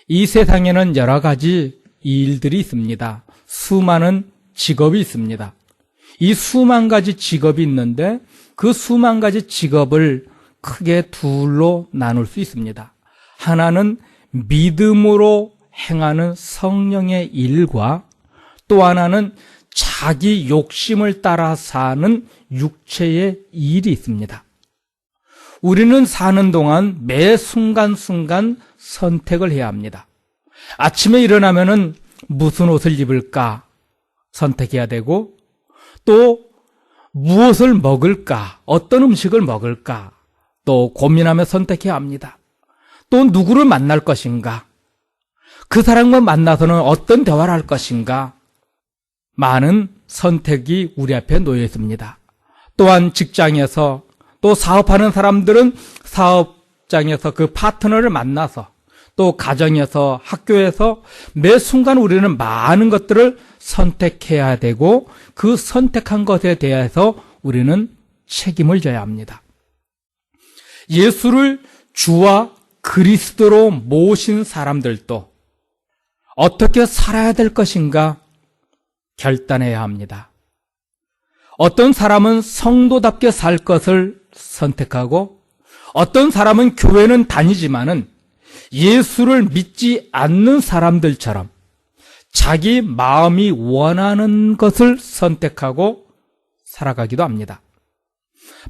이 세상에는 여러 가지 일들이 있습니다. 수많은 직업이 있습니다. 이 수만 가지 직업이 있는데 그 수만 가지 직업을 크게 둘로 나눌 수 있습니다. 하나는 믿음으로 행하는 성령의 일과 또 하나는 자기 욕심을 따라 사는 육체의 일이 있습니다. 우리는 사는 동안 매 순간순간 선택을 해야 합니다. 아침에 일어나면은 무슨 옷을 입을까 선택해야 되고, 또 무엇을 먹을까, 어떤 음식을 먹을까 또 고민하며 선택해야 합니다. 또 누구를 만날 것인가, 그 사람과 만나서는 어떤 대화를 할 것인가, 많은 선택이 우리 앞에 놓여 있습니다. 또한 직장에서, 또 사업하는 사람들은 사업장에서 그 파트너를 만나서, 또 가정에서, 학교에서 매 순간 우리는 많은 것들을 선택해야 되고, 그 선택한 것에 대해서 우리는 책임을 져야 합니다. 예수를 주와 그리스도로 모신 사람들도 어떻게 살아야 될 것인가 결단해야 합니다. 어떤 사람은 성도답게 살 것을 선택하고, 어떤 사람은 교회는 다니지만은 예수를 믿지 않는 사람들처럼 자기 마음이 원하는 것을 선택하고 살아가기도 합니다.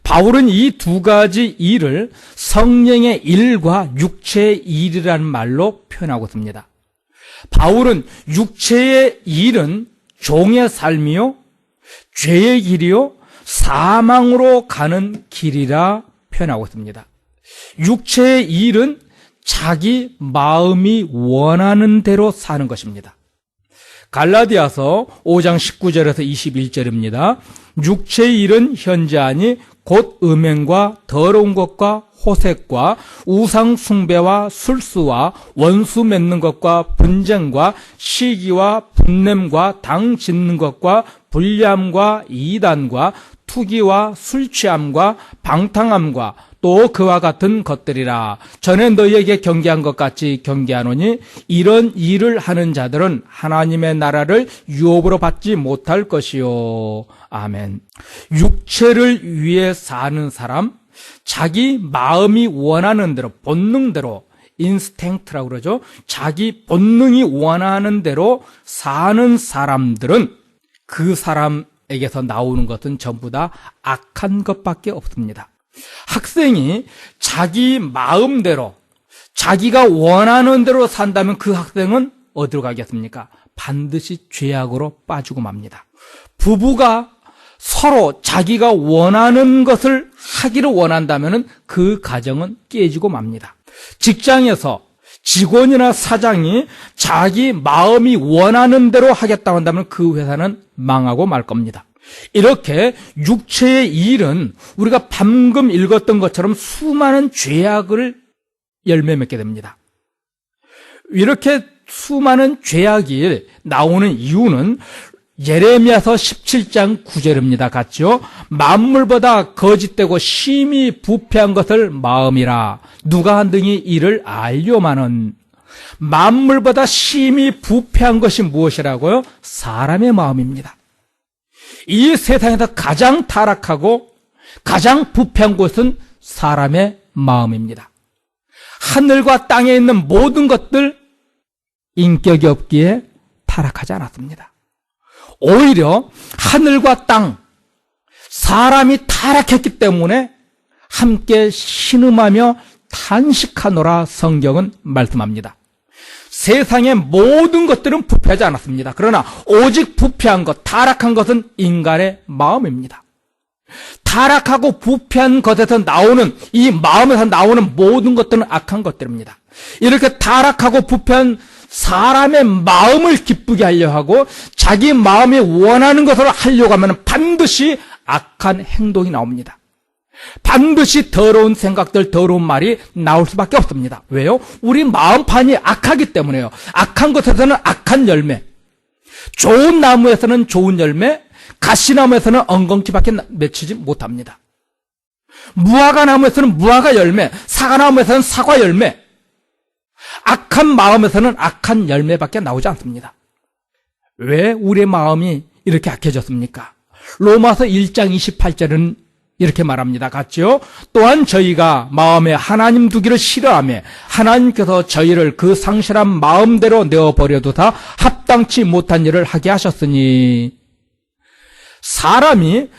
바울은 이 두 가지 일을 성령의 일과 육체의 일이라는 말로 표현하고 있습니다. 바울은 육체의 일은 종의 삶이요, 죄의 길이요, 사망으로 가는 길이라 표현하고 있습니다. 육체의 일은 자기 마음이 원하는 대로 사는 것입니다. 갈라디아서 5장 19절에서 21절입니다. 육체의 일은 현재하니 곧 음행과 더러운 것과 호색과 우상 숭배와 술수와 원수 맺는 것과 분쟁과 시기와 분냄과 당 짓는 것과 불리함과 이단과 투기와 술 취함과 방탕함과 또 그와 같은 것들이라. 전에 너희에게 경계한 것 같이 경계하노니 이런 일을 하는 자들은 하나님의 나라를 유업으로 받지 못할 것이요. 아멘. 육체를 위해 사는 사람, 자기 마음이 원하는 대로, 본능대로, 인스팅트라고 그러죠. 자기 본능이 원하는 대로 사는 사람들은 그 사람에게서 나오는 것은 전부 다 악한 것밖에 없습니다. 학생이 자기 마음대로, 자기가 원하는 대로 산다면 그 학생은 어디로 가겠습니까? 반드시 죄악으로 빠지고 맙니다. 부부가 서로 자기가 원하는 것을 하기를 원한다면 그 가정은 깨지고 맙니다. 직장에서 직원이나 사장이 자기 마음이 원하는 대로 하겠다고 한다면 그 회사는 망하고 말 겁니다. 이렇게 육체의 일은 우리가 방금 읽었던 것처럼 수많은 죄악을 열매 맺게 됩니다. 이렇게 수많은 죄악이 나오는 이유는 예레미야서 17장 9절입니다. 같죠? 만물보다 거짓되고 심히 부패한 것을 마음이라 누가 한 등이 이를 알려마는. 만물보다 심히 부패한 것이 무엇이라고요? 사람의 마음입니다. 이 세상에서 가장 타락하고 가장 부패한 곳은 사람의 마음입니다. 하늘과 땅에 있는 모든 것들 인격이 없기에 타락하지 않았습니다. 오히려 하늘과 땅, 사람이 타락했기 때문에 함께 신음하며 탄식하노라 성경은 말씀합니다. 세상의 모든 것들은 부패하지 않았습니다. 그러나 오직 부패한 것, 타락한 것은 인간의 마음입니다. 타락하고 부패한 것에서 나오는, 이 마음에서 나오는 모든 것들은 악한 것들입니다. 이렇게 타락하고 부패한 사람의 마음을 기쁘게 하려 하고 자기 마음이 원하는 것을 하려고 하면 반드시 악한 행동이 나옵니다. 반드시 더러운 생각들, 더러운 말이 나올 수밖에 없습니다. 왜요? 우리 마음판이 악하기 때문에요. 악한 것에서는 악한 열매, 좋은 나무에서는 좋은 열매, 가시나무에서는 엉겅퀴밖에 맺히지 못합니다. 무화과 나무에서는 무화과 열매, 사과나무에서는 사과 열매. 악한 마음에서는 악한 열매밖에 나오지 않습니다. 왜 우리의 마음이 이렇게 악해졌습니까? 로마서 1장 28절은 이렇게 말합니다. 같죠? 또한 저희가 마음에 하나님 두기를 싫어하며 하나님께서 저희를 그 상실한 마음대로 내어버려두사 합당치 못한 일을 하게 하셨으니, 사람이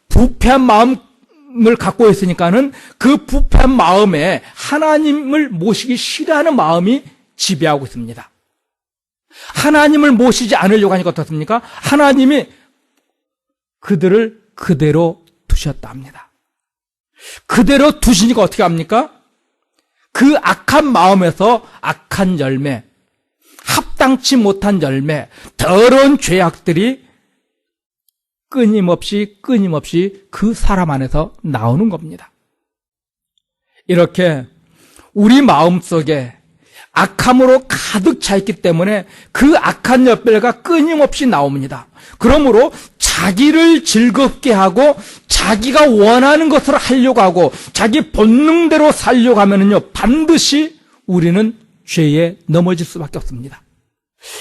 부패한 마음을 갖고 있으니까는 그 부패한 마음에 하나님을 모시기 싫어하는 마음이 지배하고 있습니다. 하나님을 모시지 않으려고 하니까 어떻습니까? 하나님이 그들을 그대로 두셨다 합니다. 그대로 두시니까 어떻게 합니까? 그 악한 마음에서 악한 열매, 합당치 못한 열매, 더러운 죄악들이 끊임없이 그 사람 안에서 나오는 겁니다. 이렇게 우리 마음속에 악함으로 가득 차 있기 때문에 그 악한 열매가 끊임없이 나옵니다. 그러므로 자기를 즐겁게 하고 자기가 원하는 것을 하려고 하고 자기 본능대로 살려고 하면은요, 반드시 우리는 죄에 넘어질 수밖에 없습니다.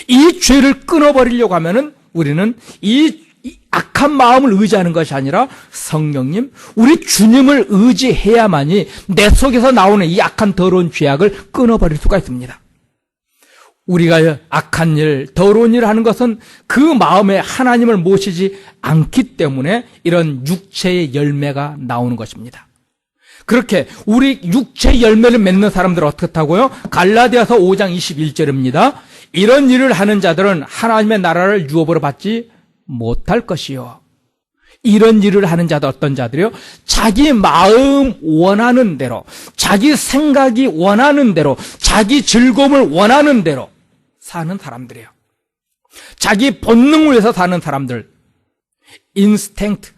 이 죄를 끊어버리려고 하면은 우리는 이 악한 마음을 의지하는 것이 아니라 성령님, 우리 주님을 의지해야만이 내 속에서 나오는 이 악한 더러운 죄악을 끊어버릴 수가 있습니다. 우리가 악한 일, 더러운 일을 하는 것은 그 마음에 하나님을 모시지 않기 때문에 이런 육체의 열매가 나오는 것입니다. 그렇게 우리 육체의 열매를 맺는 사람들은 어떻다고요? 갈라디아서 5장 21절입니다. 이런 일을 하는 자들은 하나님의 나라를 유업으로 받지 못할 것이요. 이런 일을 하는 자들, 어떤 자들이요? 자기 마음 원하는 대로, 자기 생각이 원하는 대로, 자기 즐거움을 원하는 대로 사는 사람들이에요. 자기 본능을 위해서 사는 사람들, 인스팅트,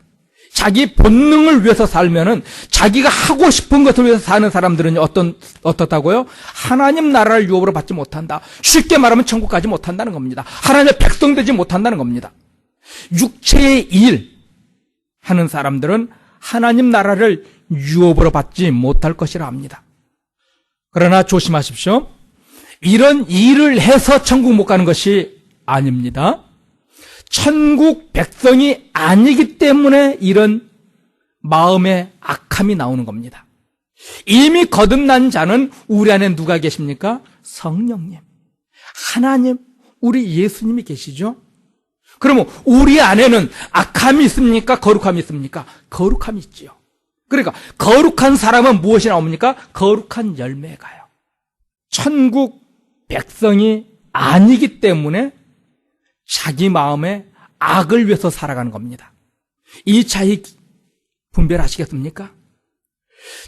자기 본능을 위해서 살면은 자기가 하고 싶은 것을 위해서 사는 사람들은 어떻다고요? 하나님 나라를 유업으로 받지 못한다. 쉽게 말하면 천국 가지 못한다는 겁니다. 하나님의 백성 되지 못한다는 겁니다. 육체의 일 하는 사람들은 하나님 나라를 유업으로 받지 못할 것이라 합니다. 그러나 조심하십시오. 이런 일을 해서 천국 못 가는 것이 아닙니다. 천국 백성이 아니기 때문에 이런 마음의 악함이 나오는 겁니다. 이미 거듭난 자는 우리 안에 누가 계십니까? 성령님, 하나님, 우리 예수님이 계시죠? 그러면 우리 안에는 악함이 있습니까? 거룩함이 있습니까? 거룩함이 있지요. 그러니까 거룩한 사람은 무엇이 나옵니까? 거룩한 열매가요. 천국 백성이 아니기 때문에 자기 마음에 악을 위해서 살아가는 겁니다. 이 차이 분별하시겠습니까?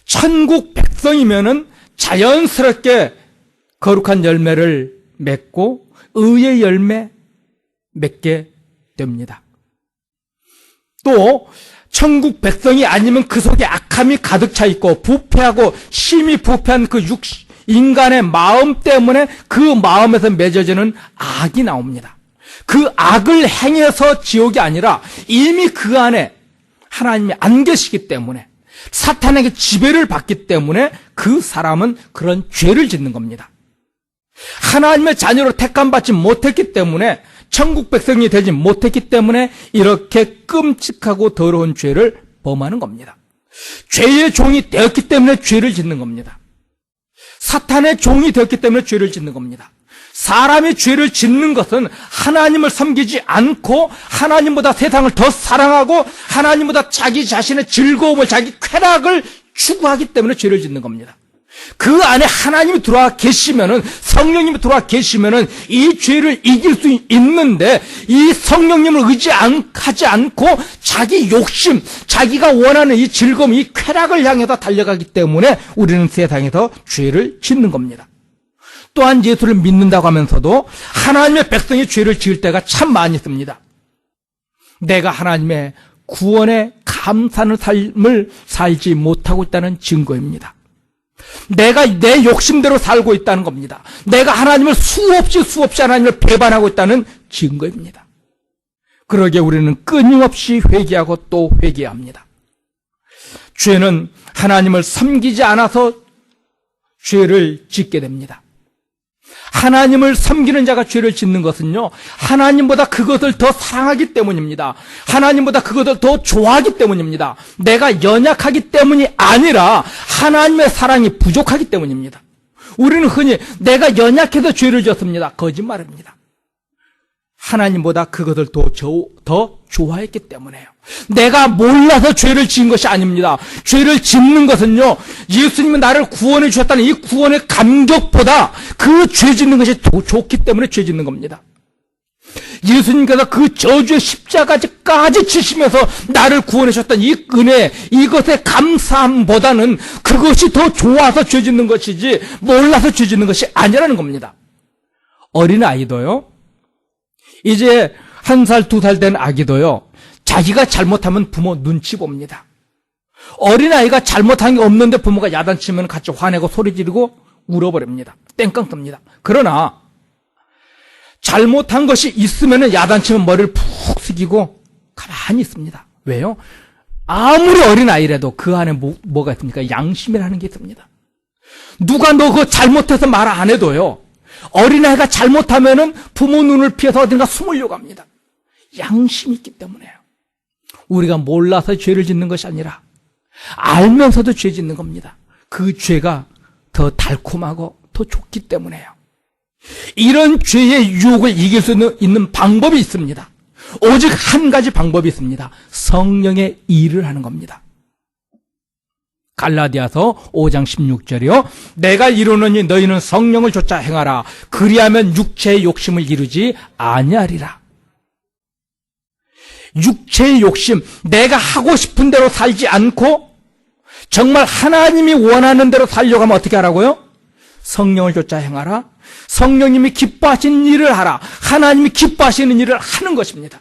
천국 백성이면은 자연스럽게 거룩한 열매를 맺고 의의 열매 맺게 됩니다. 또 천국 백성이 아니면 그 속에 악함이 가득 차 있고 부패하고 심히 부패한 그 인간의 마음 때문에 그 마음에서 맺어지는 악이 나옵니다. 그 악을 행해서 지옥이 아니라 이미 그 안에 하나님이 안 계시기 때문에 사탄에게 지배를 받기 때문에 그 사람은 그런 죄를 짓는 겁니다. 하나님의 자녀로 택함받지 못했기 때문에 천국 백성이 되지 못했기 때문에 이렇게 끔찍하고 더러운 죄를 범하는 겁니다. 죄의 종이 되었기 때문에 죄를 짓는 겁니다. 사탄의 종이 되었기 때문에 죄를 짓는 겁니다. 사람이 죄를 짓는 것은 하나님을 섬기지 않고 하나님보다 세상을 더 사랑하고 하나님보다 자기 자신의 즐거움을, 자기 쾌락을 추구하기 때문에 죄를 짓는 겁니다. 그 안에 하나님이 들어와 계시면은, 성령님이 들어와 계시면은 이 죄를 이길 수 있는데, 이 성령님을 의지하지 않고 자기 욕심, 자기가 원하는 이 즐거움, 이 쾌락을 향해서 달려가기 때문에 우리는 세상에서 죄를 짓는 겁니다. 또한 예수를 믿는다고 하면서도 하나님의 백성이 죄를 지을 때가 참 많이 있습니다. 내가 하나님의 구원에 감사하는 삶을 살지 못하고 있다는 증거입니다. 내가 내 욕심대로 살고 있다는 겁니다. 내가 하나님을 수없이 하나님을 배반하고 있다는 증거입니다. 그러기에 우리는 끊임없이 회개하고 또 회개합니다. 죄는 하나님을 섬기지 않아서 죄를 짓게 됩니다. 하나님을 섬기는 자가 죄를 짓는 것은요, 하나님보다 그것을 더 사랑하기 때문입니다. 하나님보다 그것을 더 좋아하기 때문입니다. 내가 연약하기 때문이 아니라 하나님의 사랑이 부족하기 때문입니다. 우리는 흔히 내가 연약해서 죄를 지었습니다. 거짓말입니다. 하나님보다 그것을 더 좋아했기 때문에요. 내가 몰라서 죄를 지은 것이 아닙니다. 죄를 짓는 것은요, 예수님이 나를 구원해 주셨다는 이 구원의 감격보다 그 죄 짓는 것이 더 좋기 때문에 죄 짓는 겁니다. 예수님께서 그 저주의 십자가까지 지시면서 나를 구원해 주셨던 이 은혜, 이것의 감사함보다는 그것이 더 좋아서 죄 짓는 것이지 몰라서 죄 짓는 것이 아니라는 겁니다. 어린아이도요, 이제 1살, 2살 된 아기도요, 자기가 잘못하면 부모 눈치 봅니다. 어린아이가 잘못한 게 없는데 부모가 야단치면 같이 화내고 소리 지르고 울어버립니다. 땡깡 뜹니다. 그러나 잘못한 것이 있으면 야단치면 머리를 푹 숙이고 가만히 있습니다. 왜요? 아무리 어린아이라도 그 안에 뭐가 있습니까? 양심이라는 게 있습니다. 누가 너 그거 잘못해서 말 안 해도요, 어린아이가 잘못하면은 부모 눈을 피해서 어딘가 숨으려고 합니다. 양심이 있기 때문에요. 우리가 몰라서 죄를 짓는 것이 아니라 알면서도 죄 짓는 겁니다. 그 죄가 더 달콤하고 더 좋기 때문에요. 이런 죄의 유혹을 이길 수 있는 방법이 있습니다. 오직 한 가지 방법이 있습니다. 성령의 일을 하는 겁니다. 갈라디아서 5장 16절이요. 내가 이루노니 너희는 성령을 좇아 행하라. 그리하면 육체의 욕심을 이루지 아니하리라. 육체의 욕심, 내가 하고 싶은 대로 살지 않고 정말 하나님이 원하는 대로 살려고 하면 어떻게 하라고요? 성령을 좇아 행하라. 성령님이 기뻐하시는 일을 하라. 하나님이 기뻐하시는 일을 하는 것입니다.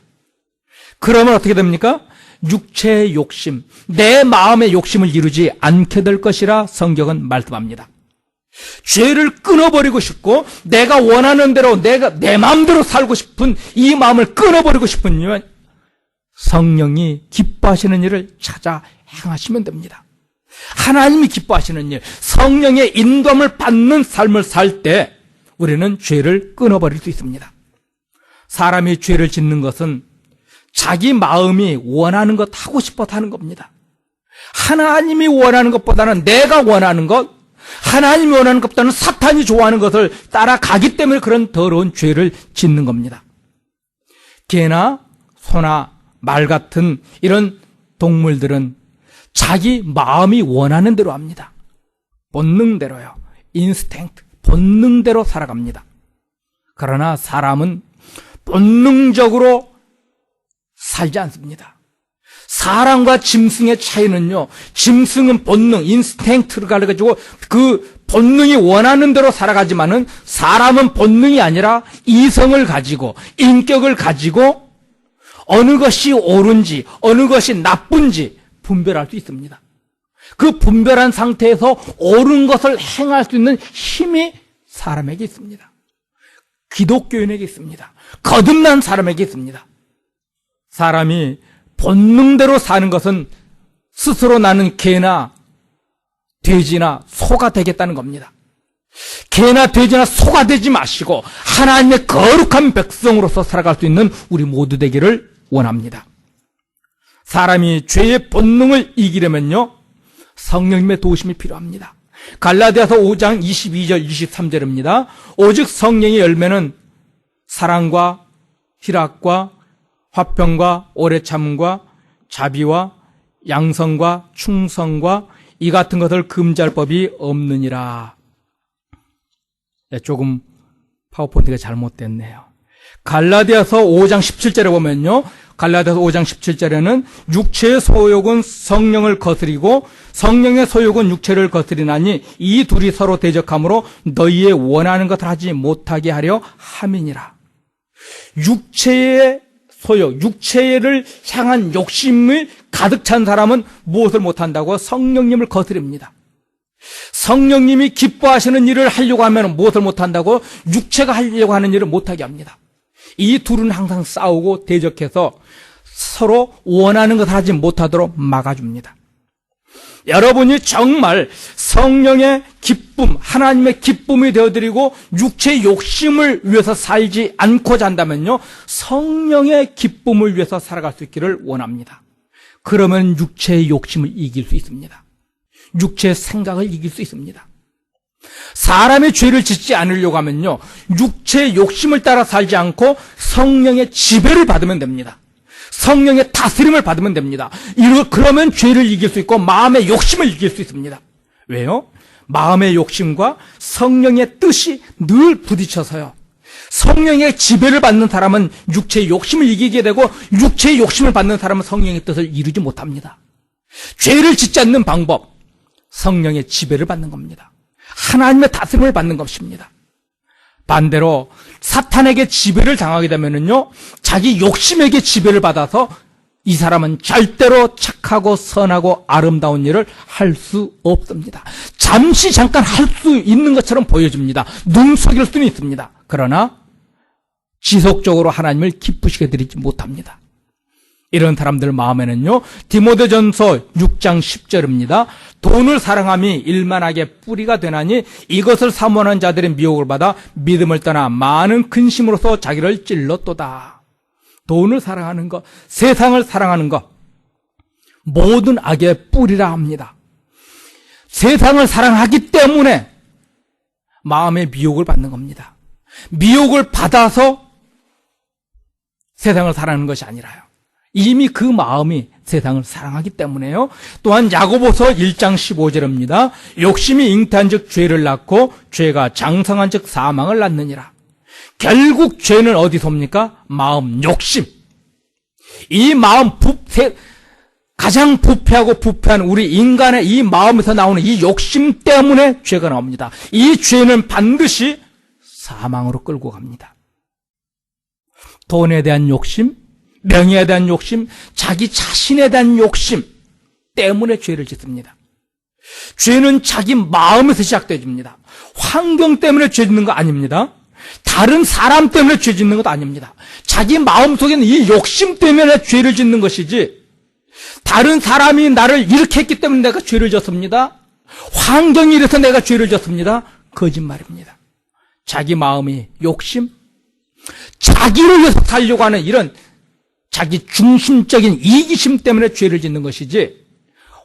그러면 어떻게 됩니까? 육체의 욕심, 내 마음의 욕심을 이루지 않게 될 것이라 성경은 말씀합니다. 죄를 끊어버리고 싶고 내가 원하는 대로 내 마음대로 살고 싶은 이 마음을 끊어버리고 싶으면 성령이 기뻐하시는 일을 찾아 행하시면 됩니다. 하나님이 기뻐하시는 일, 성령의 인도함을 받는 삶을 살 때 우리는 죄를 끊어버릴 수 있습니다. 사람이 죄를 짓는 것은 자기 마음이 원하는 것 하고 싶어서 하는 겁니다. 하나님이 원하는 것보다는 내가 원하는 것, 하나님이 원하는 것보다는 사탄이 좋아하는 것을 따라가기 때문에 그런 더러운 죄를 짓는 겁니다. 개나 소나 말 같은 이런 동물들은 자기 마음이 원하는 대로 합니다. 본능대로요. 인스팅트, 본능대로 살아갑니다. 그러나 사람은 본능적으로 살지 않습니다. 사람과 짐승의 차이는요, 짐승은 본능, 인스팅트를 가지고 그 본능이 원하는 대로 살아가지만은 사람은 본능이 아니라 이성을 가지고 인격을 가지고 어느 것이 옳은지 어느 것이 나쁜지 분별할 수 있습니다. 그 분별한 상태에서 옳은 것을 행할 수 있는 힘이 사람에게 있습니다. 기독교인에게 있습니다. 거듭난 사람에게 있습니다. 사람이 본능대로 사는 것은 스스로 나는 개나 돼지나 소가 되겠다는 겁니다. 개나 돼지나 소가 되지 마시고 하나님의 거룩한 백성으로서 살아갈 수 있는 우리 모두 되기를 원합니다. 사람이 죄의 본능을 이기려면요, 성령님의 도우심이 필요합니다. 갈라디아서 5장 22절 23절입니다. 오직 성령의 열매는 사랑과 희락과 화평과 오래 참음과 자비와 양성과 충성과 이 같은 것을 금지할 법이 없느니라. 조금 파워포인트가 잘못됐네요. 갈라디아서 5장 17절에 보면요, 갈라디아서 5장 17절에는 육체의 소욕은 성령을 거스리고 성령의 소욕은 육체를 거스리나니 이 둘이 서로 대적하므로 너희의 원하는 것을 하지 못하게 하려 함이니라. 육체의 소욕, 육체를 향한 욕심을 가득 찬 사람은 무엇을 못한다고? 성령님을 거스립니다. 성령님이 기뻐하시는 일을 하려고 하면 무엇을 못한다고? 육체가 하려고 하는 일을 못하게 합니다. 이 둘은 항상 싸우고 대적해서 서로 원하는 것을 하지 못하도록 막아줍니다. 여러분이 정말 성령의 기쁨, 하나님의 기쁨이 되어드리고 육체의 욕심을 위해서 살지 않고자 한다면요, 성령의 기쁨을 위해서 살아갈 수 있기를 원합니다. 그러면 육체의 욕심을 이길 수 있습니다. 육체의 생각을 이길 수 있습니다. 사람의 죄를 짓지 않으려고 하면요, 육체의 욕심을 따라 살지 않고 성령의 지배를 받으면 됩니다. 성령의 다스림을 받으면 됩니다. 그러면 죄를 이길 수 있고 마음의 욕심을 이길 수 있습니다. 왜요? 마음의 욕심과 성령의 뜻이 늘 부딪혀서요. 성령의 지배를 받는 사람은 육체의 욕심을 이기게 되고 육체의 욕심을 받는 사람은 성령의 뜻을 이루지 못합니다. 죄를 짓지 않는 방법, 성령의 지배를 받는 겁니다. 하나님의 다스림을 받는 것입니다. 반대로 사탄에게 지배를 당하게 되면은요, 자기 욕심에게 지배를 받아서 이 사람은 절대로 착하고 선하고 아름다운 일을 할 수 없습니다. 잠시 잠깐 할 수 있는 것처럼 보여집니다. 눈 속일 수는 있습니다. 그러나 지속적으로 하나님을 기쁘시게 드리지 못합니다. 이런 사람들 마음에는요, 디모데전서 6장 10절입니다. 돈을 사랑함이 일만하게 뿌리가 되나니 이것을 사모하는 자들의 미혹을 받아 믿음을 떠나 많은 근심으로서 자기를 찔렀도다. 돈을 사랑하는 것, 세상을 사랑하는 것, 모든 악의 뿌리라 합니다. 세상을 사랑하기 때문에 마음의 미혹을 받는 겁니다. 미혹을 받아서 세상을 사랑하는 것이 아니라요, 이미 그 마음이 세상을 사랑하기 때문에요. 또한 야고보서 1장 15절입니다. 욕심이 잉태한 즉 죄를 낳고 죄가 장성한 즉 사망을 낳느니라. 결국 죄는 어디서 옵니까? 마음 욕심. 이 마음 가장 부패하고 부패한 우리 인간의 이 마음에서 나오는 이 욕심 때문에 죄가 나옵니다. 이 죄는 반드시 사망으로 끌고 갑니다. 돈에 대한 욕심, 명예에 대한 욕심, 자기 자신에 대한 욕심 때문에 죄를 짓습니다. 죄는 자기 마음에서 시작됩니다. 환경 때문에 죄 짓는 거 아닙니다. 다른 사람 때문에 죄 짓는 것도 아닙니다. 자기 마음속에는 이 욕심 때문에 죄를 짓는 것이지, 다른 사람이 나를 이렇게 했기 때문에 내가 죄를 졌습니다. 환경이 이래서 내가 죄를 졌습니다. 거짓말입니다. 자기 마음이 욕심, 자기를 위해서 살려고 하는 이런 자기 중심적인 이기심 때문에 죄를 짓는 것이지,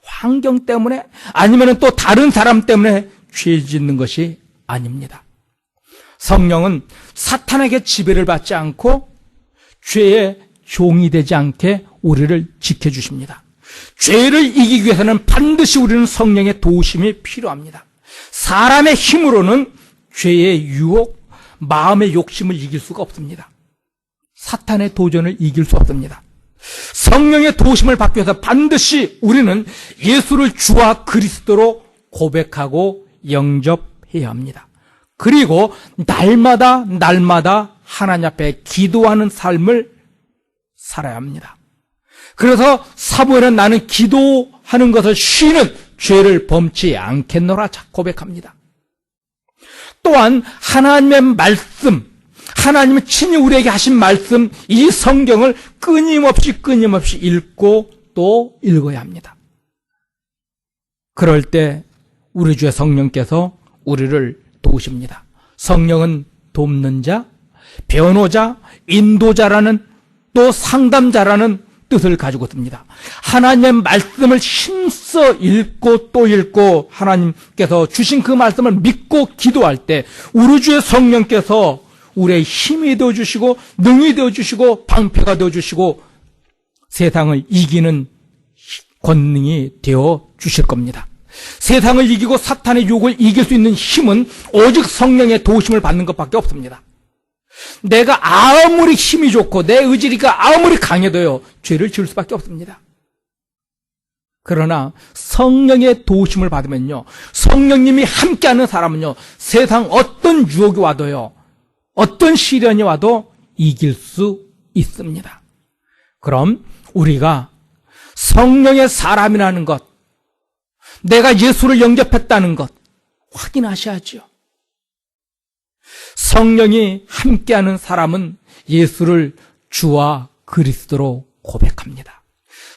환경 때문에 아니면 또 다른 사람 때문에 죄 짓는 것이 아닙니다. 성령은 사탄에게 지배를 받지 않고 죄의 종이 되지 않게 우리를 지켜주십니다. 죄를 이기기 위해서는 반드시 우리는 성령의 도우심이 필요합니다. 사람의 힘으로는 죄의 유혹, 마음의 욕심을 이길 수가 없습니다. 사탄의 도전을 이길 수 없습니다. 성령의 도우심을 받기 위해서 반드시 우리는 예수를 주와 그리스도로 고백하고 영접해야 합니다. 그리고 날마다 하나님 앞에 기도하는 삶을 살아야 합니다. 그래서 사무엘은 나는 기도하는 것을 쉬는 죄를 범치 않겠노라 고백합니다. 또한 하나님의 말씀, 하나님은 친히 우리에게 하신 말씀, 이 성경을 끊임없이 읽고 또 읽어야 합니다. 그럴 때 우리 주의 성령께서 우리를 도우십니다. 성령은 돕는 자, 변호자, 인도자라는, 또 상담자라는 뜻을 가지고 있습니다. 하나님의 말씀을 힘써 읽고 또 읽고 하나님께서 주신 그 말씀을 믿고 기도할 때 우리 주의 성령께서 우리의 힘이 되어주시고 능이 되어주시고 방패가 되어주시고 세상을 이기는 권능이 되어주실 겁니다. 세상을 이기고 사탄의 유혹을 이길 수 있는 힘은 오직 성령의 도우심을 받는 것밖에 없습니다. 내가 아무리 힘이 좋고 내 의지가 아무리 강해도요, 죄를 지을 수밖에 없습니다. 그러나 성령의 도우심을 받으면요, 성령님이 함께하는 사람은요, 세상 어떤 유혹이 와도요, 어떤 시련이 와도 이길 수 있습니다. 그럼 우리가 성령의 사람이라는 것, 내가 예수를 영접했다는 것 확인하셔야지요. 성령이 함께하는 사람은 예수를 주와 그리스도로 고백합니다.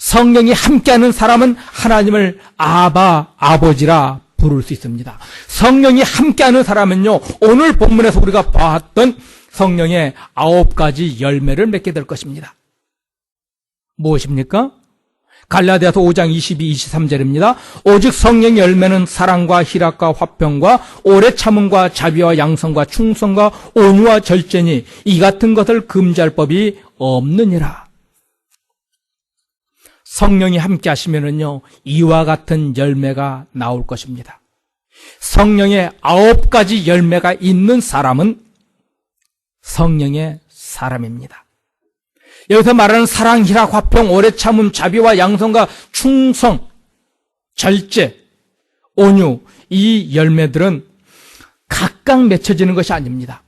성령이 함께하는 사람은 하나님을 아바, 아버지라 부를 수 있습니다. 성령이 함께하는 사람은요, 오늘 본문에서 우리가 봤던 성령의 9가지 열매를 맺게 될 것입니다. 무엇입니까? 갈라디아서 5장 22, 23절입니다. 오직 성령의 열매는 사랑과 희락과 화평과 오래 참음과 자비와 양성과 충성과 온유와 절제니 이 같은 것을 금지할 법이 없느니라. 성령이 함께 하시면은요, 이와 같은 열매가 나올 것입니다. 성령의 9가지 열매가 있는 사람은 성령의 사람입니다. 여기서 말하는 사랑, 희락, 화평, 오래 참음, 자비와 양성과 충성, 절제, 온유, 이 열매들은 각각 맺혀지는 것이 아닙니다.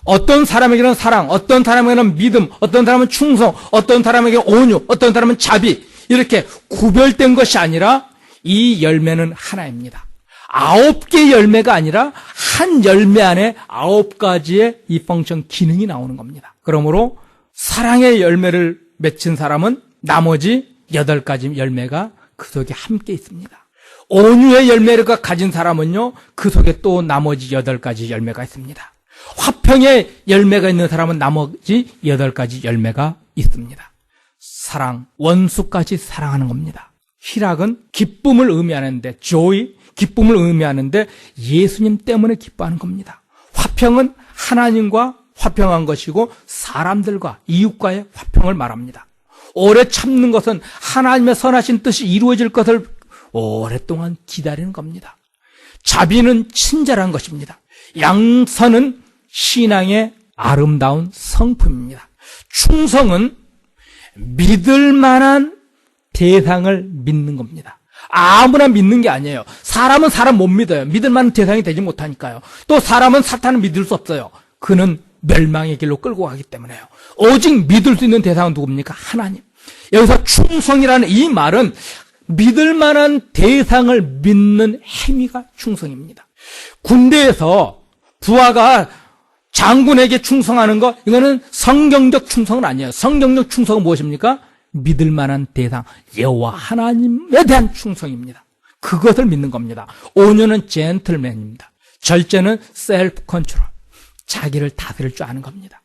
어떤 사람에게는 사랑, 어떤 사람에게는 믿음, 어떤 사람은 충성, 어떤 사람에게 온유, 어떤 사람은 자비, 이렇게 구별된 것이 아니라 이 열매는 하나입니다. 9개의 열매가 아니라 한 열매 안에 9가지의 이 펑션 기능이 나오는 겁니다. 그러므로 사랑의 열매를 맺힌 사람은 나머지 8가지 열매가 그 속에 함께 있습니다. 온유의 열매를 가진 사람은요, 그 속에 또 나머지 8가지 열매가 있습니다. 화평의 열매가 있는 사람은 나머지 8가지 열매가 있습니다. 사랑, 원수까지 사랑하는 겁니다. 희락은 기쁨을 의미하는데, joy, 기쁨을 의미하는데 예수님 때문에 기뻐하는 겁니다. 화평은 하나님과 화평한 것이고 사람들과 이웃과의 화평을 말합니다. 오래 참는 것은 하나님의 선하신 뜻이 이루어질 것을 오랫동안 기다리는 겁니다. 자비는 친절한 것입니다. 양선은 신앙의 아름다운 성품입니다. 충성은 믿을 만한 대상을 믿는 겁니다. 아무나 믿는 게 아니에요. 사람은 사람 못 믿어요. 믿을 만한 대상이 되지 못하니까요. 또 사람은 사탄을 믿을 수 없어요. 그는 멸망의 길로 끌고 가기 때문에요. 오직 믿을 수 있는 대상은 누굽니까? 하나님. 여기서 충성이라는 이 말은 믿을 만한 대상을 믿는 행위가 충성입니다. 군대에서 부하가 장군에게 충성하는 거, 이거는 성경적 충성은 아니에요. 성경적 충성은 무엇입니까? 믿을 만한 대상, 여호와 하나님에 대한 충성입니다. 그것을 믿는 겁니다. 온유는 젠틀맨입니다. 절제는 셀프 컨트롤, 자기를 다스릴 줄 아는 겁니다.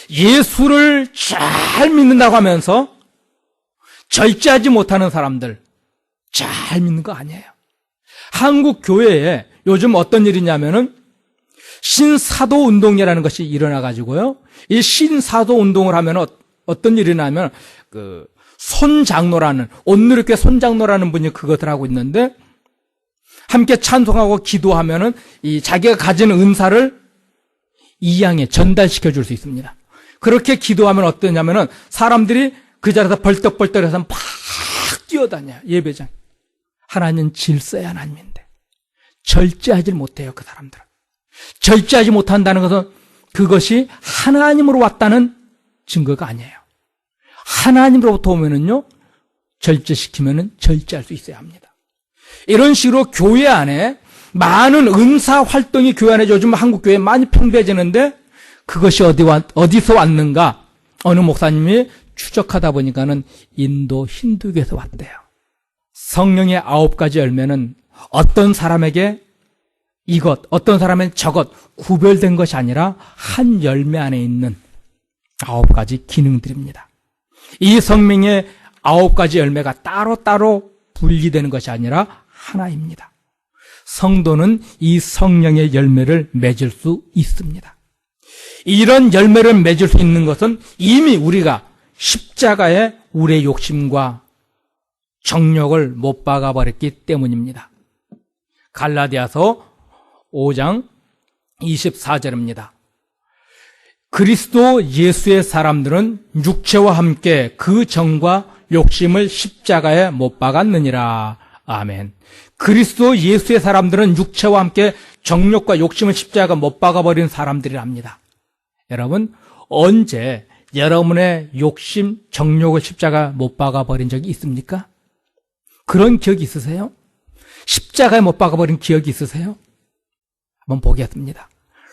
예수를 잘 믿는다고 하면서 절제하지 못하는 사람들 잘 믿는 거 아니에요. 한국 교회에 요즘 어떤 일이냐면은 신사도 운동이라는 것이 일어나가지고요. 이 신사도 운동을 하면 어떤 일이 나면 손장로라는, 온누리교회 손장로라는 분이 그것을 하고 있는데, 함께 찬송하고 기도하면은 이 자기가 가진 은사를 이 양에 전달시켜 줄 수 있습니다. 그렇게 기도하면 어떠냐면은 사람들이 그 자리에서 벌떡벌떡해서 막 뛰어다녀요. 예배장. 하나님은 질서의 하나님인데 절제하지 못해요. 그 사람들은. 절제하지 못한다는 것은 그것이 하나님으로 왔다는 증거가 아니에요. 하나님으로부터 오면은요, 절제시키면은 절제할 수 있어야 합니다. 이런 식으로 교회 안에 많은 은사 활동이 교회 안에 요즘 한국 교회에 많이 팽배해지는데, 그것이 어디서 왔는가? 어느 목사님이 추적하다 보니까는 인도 힌두교에서 왔대요. 성령의 9가지 열매는 어떤 사람에게 이것, 어떤 사람은 저것 구별된 것이 아니라 한 열매 안에 있는 9가지 기능들입니다. 이 성령의 9가지 열매가 따로따로 분리되는 것이 아니라 하나입니다. 성도는 이 성령의 열매를 맺을 수 있습니다. 이런 열매를 맺을 수 있는 것은 이미 우리가 십자가에 우리의 욕심과 정욕을 못 박아버렸기 때문입니다. 갈라디아서 5장 24절입니다. 그리스도 예수의 사람들은 육체와 함께 그 정과 욕심을 십자가에 못 박았느니라. 아멘. 그리스도 예수의 사람들은 육체와 함께 정욕과 욕심을 십자가에 못 박아버린 사람들이랍니다. 여러분, 언제 여러분의 욕심, 정욕을 십자가에 못 박아버린 적이 있습니까? 그런 기억이 있으세요? 십자가에 못 박아버린 기억이 있으세요? 한번 보겠습니다.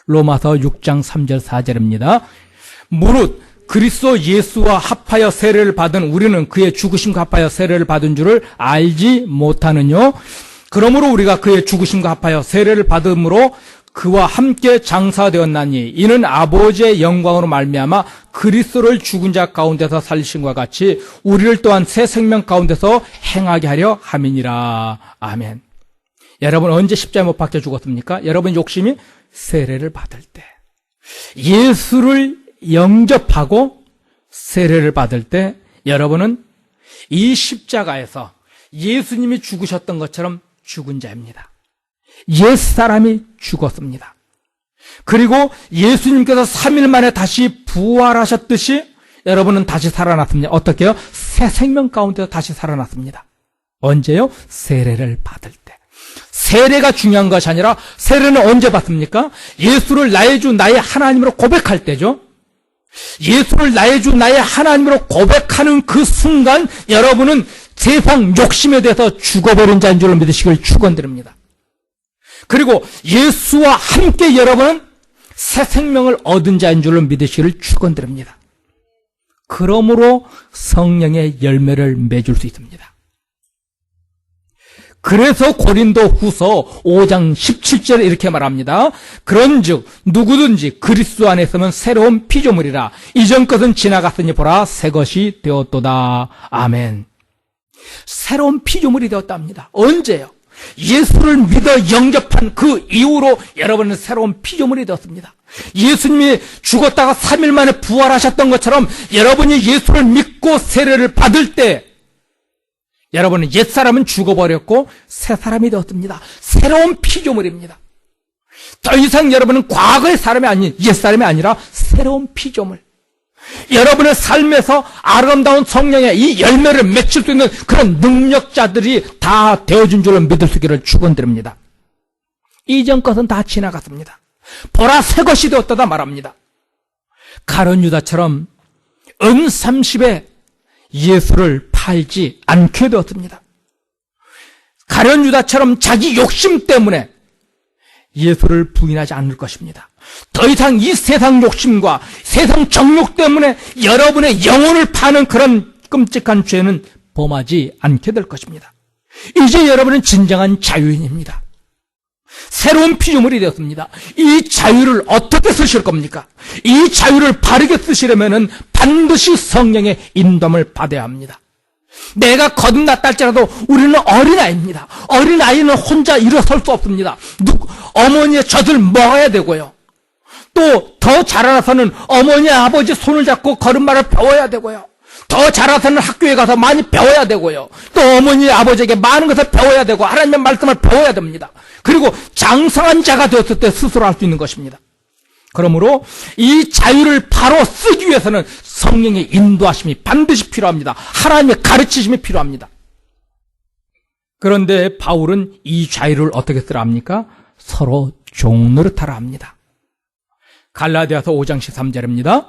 로마서 6장 3절 4절입니다. 무릇 그리스도 예수와 합하여 세례를 받은 우리는 그의 죽으심과 합하여 세례를 받은 줄을 알지 못하느뇨. 그러므로 우리가 그의 죽으심과 합하여 세례를 받음으로 그와 함께 장사되었나니 이는 아버지의 영광으로 말미암아 그리스도를 죽은 자 가운데서 살리심과 같이 우리를 또한 새 생명 가운데서 행하게 하려 함이니라. 아멘. 여러분 언제 십자가에 못 박혀 죽었습니까? 여러분 욕심이 세례를 받을 때, 예수를 영접하고 세례를 받을 때 여러분은 이 십자가에서 예수님이 죽으셨던 것처럼 죽은 자입니다. 옛사람이 죽었습니다. 그리고 예수님께서 3일 만에 다시 부활하셨듯이 여러분은 다시 살아났습니다. 어떻게요? 새 생명 가운데서 다시 살아났습니다. 언제요? 세례를 받을 때. 세례가 중요한 것이 아니라 세례는 언제 받습니까? 예수를 나의 주 나의 하나님으로 고백할 때죠. 예수를 나의 주 나의 하나님으로 고백하는 그 순간 여러분은 세상 욕심에 대해서 죽어버린 자인 줄로 믿으시길 축원드립니다. 그리고 예수와 함께 여러분은 새 생명을 얻은 자인 줄로 믿으시기를 축원드립니다. 그러므로 성령의 열매를 맺을 수 있습니다. 그래서 고린도 후서 5장 17절에 이렇게 말합니다. 그런즉 누구든지 그리스도 안에 있으면 새로운 피조물이라. 이전 것은 지나갔으니 보라 새 것이 되었도다. 아멘. 새로운 피조물이 되었답니다. 언제요? 예수를 믿어 영접한 그 이후로 여러분은 새로운 피조물이 되었습니다. 예수님이 죽었다가 3일 만에 부활하셨던 것처럼 여러분이 예수를 믿고 세례를 받을 때 여러분은 옛사람은 죽어버렸고 새 사람이 되었습니다. 새로운 피조물입니다. 더 이상 여러분은 과거의 사람이 아닌 옛사람이 아니라 새로운 피조물. 여러분의 삶에서 아름다운 성령의 이 열매를 맺힐 수 있는 그런 능력자들이 다 되어준 줄로 믿을 수 있기를 축원드립니다. 이전 것은 다 지나갔습니다. 보라 새 것이 되었다 말합니다. 가룟 유다처럼 은 30에 예수를 팔지 않게 되었습니다. 가룟 유다처럼 자기 욕심 때문에 예수를 부인하지 않을 것입니다. 더 이상 이 세상 욕심과 세상 정욕 때문에 여러분의 영혼을 파는 그런 끔찍한 죄는 범하지 않게 될 것입니다. 이제 여러분은 진정한 자유인입니다. 새로운 피조물이 되었습니다. 이 자유를 어떻게 쓰실 겁니까? 이 자유를 바르게 쓰시려면 반드시 성령의 인도함을 받아야 합니다. 내가 거듭났다 할지라도 우리는 어린아이입니다. 어린아이는 혼자 일어설 수 없습니다. 어머니의 젖을 먹어야 되고요. 또 더 자라나서는 어머니 아버지 손을 잡고 걸음마를 배워야 되고요. 더 자라서는 학교에 가서 많이 배워야 되고요. 또 어머니 아버지에게 많은 것을 배워야 되고 하나님의 말씀을 배워야 됩니다. 그리고 장성한 자가 되었을 때 스스로 할 수 있는 것입니다. 그러므로 이 자유를 바로 쓰기 위해서는 성령의 인도하심이 반드시 필요합니다. 하나님의 가르치심이 필요합니다. 그런데 바울은 이 자유를 어떻게 쓰라 합니까? 서로 종노릇하라 합니다. 갈라디아서 5장 13절입니다.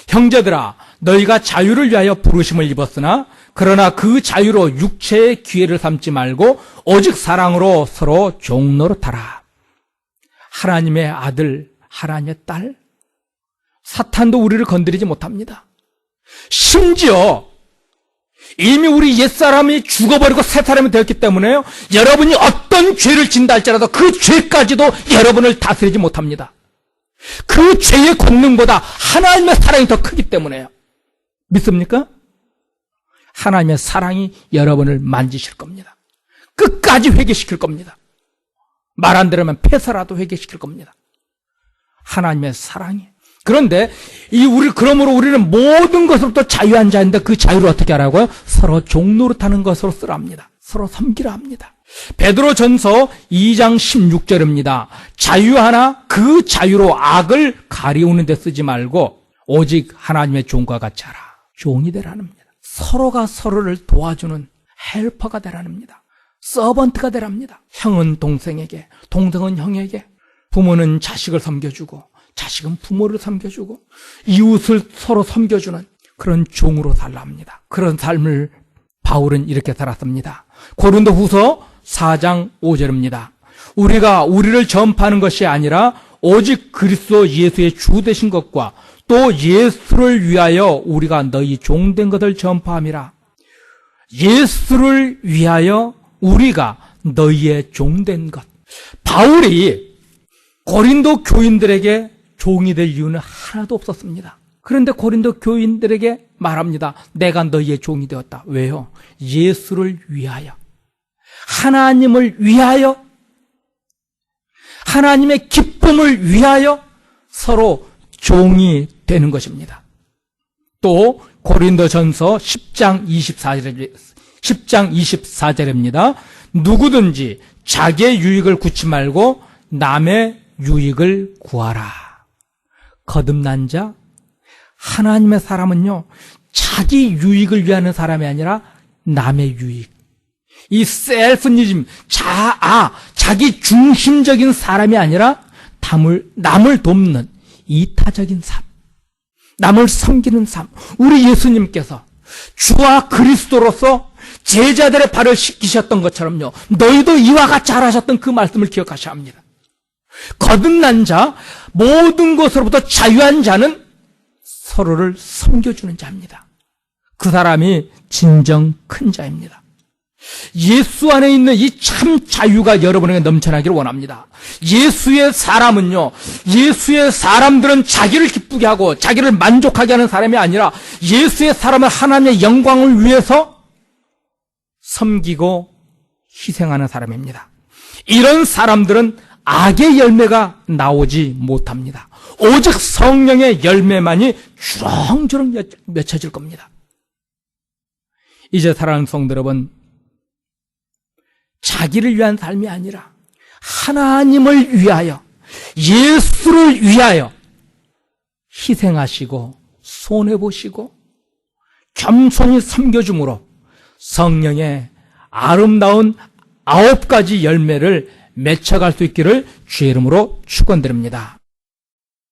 형제들아 너희가 자유를 위하여 부르심을 입었으나 그러나 그 자유로 육체의 기회를 삼지 말고 오직 사랑으로 서로 종노릇하라. 하나님의 아들, 하나님의 딸, 사탄도 우리를 건드리지 못합니다. 심지어 이미 우리 옛사람이 죽어버리고 새 사람이 되었기 때문에요. 여러분이 어떤 죄를 진다 할지라도 그 죄까지도 여러분을 다스리지 못합니다. 그 죄의 권능보다 하나님의 사랑이 더 크기 때문에요. 믿습니까? 하나님의 사랑이 여러분을 만지실 겁니다. 끝까지 회개시킬 겁니다. 말 안 들으면 패서라도 회개시킬 겁니다. 하나님의 사랑이. 그런데 그러므로 우리는 모든 것으로부터 자유한 자인데 그 자유를 어떻게 하라고요? 서로 종노릇하는 것으로 쓰라 합니다. 서로 섬기라 합니다. 베드로전서 2장 16절입니다. 자유하나 그 자유로 악을 가리우는 데 쓰지 말고 오직 하나님의 종과 같이 하라. 종이 되라는 겁니다. 서로가 서로를 도와주는 헬퍼가 되라는 겁니다. 서번트가 되랍니다. 형은 동생에게, 동생은 형에게, 부모는 자식을 섬겨주고 자식은 부모를 섬겨주고 이웃을 서로 섬겨주는 그런 종으로 살라 합니다. 그런 삶을 바울은 이렇게 살았습니다. 고린도 후서 4장 5절입니다. 우리가 우리를 전파하는 것이 아니라 오직 그리스도 예수의 주 되신 것과 또 예수를 위하여 우리가 너희 종된 것을 전파함이라. 예수를 위하여 우리가 너희의 종된 것. 바울이 고린도 교인들에게 종이 될 이유는 하나도 없었습니다. 그런데 고린도 교인들에게 말합니다. 내가 너희의 종이 되었다. 왜요? 예수를 위하여, 하나님을 위하여, 하나님의 기쁨을 위하여 서로 종이 되는 것입니다. 또 고린도전서 10장 24절입니다. 누구든지 자기의 유익을 구치 말고 남의 유익을 구하라. 거듭난 자, 하나님의 사람은요, 자기 유익을 위하는 사람이 아니라 남의 유익. 이 셀프니즘, 자기 중심적인 사람이 아니라 남을 돕는 이타적인 삶, 남을 섬기는 삶. 우리 예수님께서 주와 그리스도로서 제자들의 발을 씻기셨던 것처럼요, 너희도 이와 같이 하셨던 그 말씀을 기억하셔야 합니다. 거듭난 자, 모든 것으로부터 자유한 자는 서로를 섬겨주는 자입니다. 그 사람이 진정 큰 자입니다. 예수 안에 있는 이 참 자유가 여러분에게 넘쳐나기를 원합니다. 예수의 사람은요, 예수의 사람들은 자기를 기쁘게 하고 자기를 만족하게 하는 사람이 아니라 예수의 사람은 하나님의 영광을 위해서 섬기고 희생하는 사람입니다. 이런 사람들은 악의 열매가 나오지 못합니다. 오직 성령의 열매만이 주렁주렁 맺혀질 겁니다. 이제 사랑하는 성도 여러분, 자기를 위한 삶이 아니라 하나님을 위하여, 예수를 위하여 희생하시고 손해보시고 겸손히 섬겨줌으로 성령의 아름다운 9가지 열매를 맺혀갈 수 있기를 주의 이름으로 축원드립니다.